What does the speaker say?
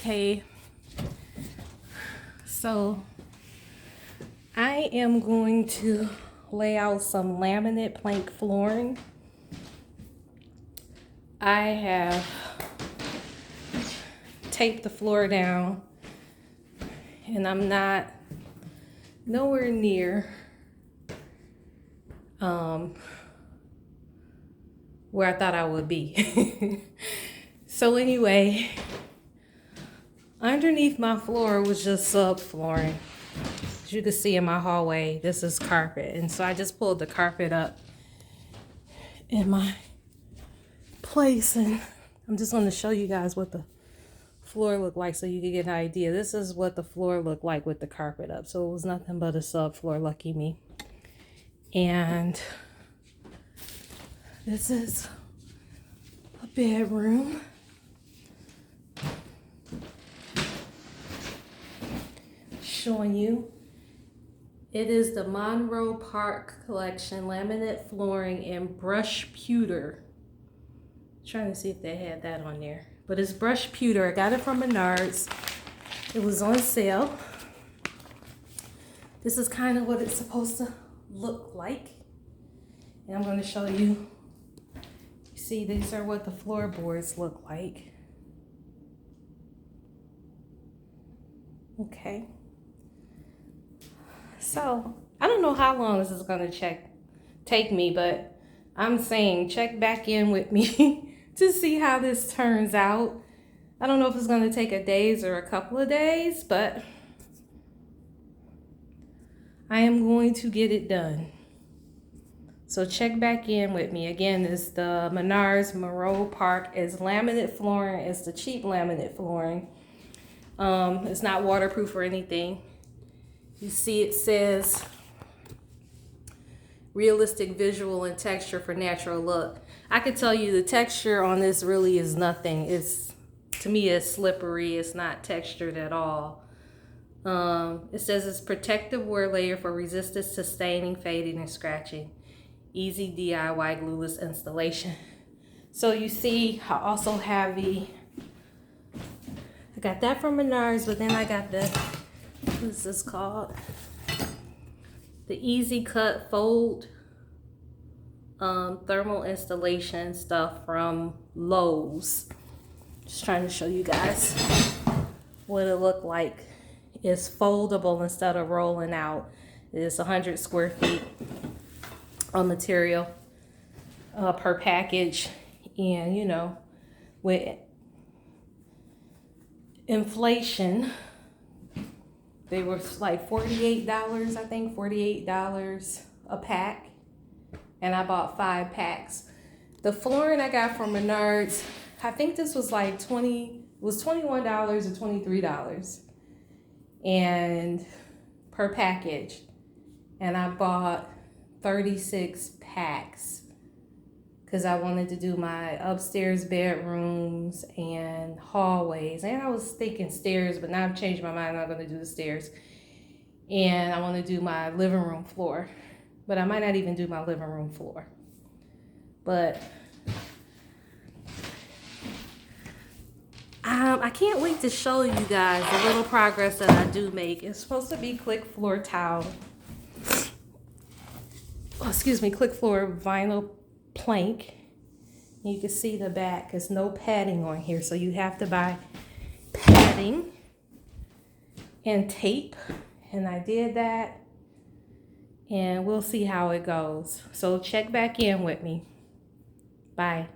Okay, so I am going to lay out some laminate plank flooring. I have taped the floor down and I'm not nowhere near where I thought I would be. So anyway, underneath my floor was just subflooring. As you can see in my hallway, this is carpet. And so I just pulled the carpet up in my place, and I'm just going to show you guys what the floor looked like so you can get an idea. This is what the floor looked like with the carpet up. So it was nothing but a subfloor, lucky me. And this is a bedroom. Showing you. It is the Monroe Park Collection laminate flooring in Brush Pewter. Trying to see if they had that on there. But it's Brush Pewter. I got it from Menards. It was on sale. This is kind of what it's supposed to look like. And I'm going to show you. You see, these are what the floorboards look like. Okay. So, I don't know how long this is going to take me, but I'm saying check back in with me to see how this turns out. I don't know if it's going to take a day or a couple of days, but I am going to get it done. So check back in with me. Again, it's the Menards Monroe Park. It's laminate flooring. It's the cheap laminate flooring. It's not waterproof or anything. You see it says realistic visual and texture for natural look. I could tell you the texture on this really is nothing. To me, it's slippery. It's not textured at all. It says it's protective wear layer for resistance to staining, fading, and scratching. Easy DIY glueless installation. So you see, I also have I got that from Menards, but then I got what is this called? The Easy Cut Fold thermal installation stuff from Lowe's. Just trying to show you guys what it looked like. It's foldable instead of rolling out. It's 100 square feet of material per package. And you know, with inflation, they were like $48, I think, $48 a pack. And I bought 5 packs. The flooring I got from Menards, I think this was like $21 or $23 and per package. And I bought 36 packs because I wanted to do my upstairs bedrooms and hallways. And I was thinking stairs, but now I've changed my mind. I'm not going to do the stairs. And I want to do my living room floor. But I might not even do my living room floor. But I can't wait to show you guys the little progress that I do make. It's supposed to be click floor tile. Oh, excuse me, click floor vinyl plank. You can see the back. There's no padding on here, so you have to buy padding and tape. And I did that. And we'll see how it goes. So check back in with me. Bye.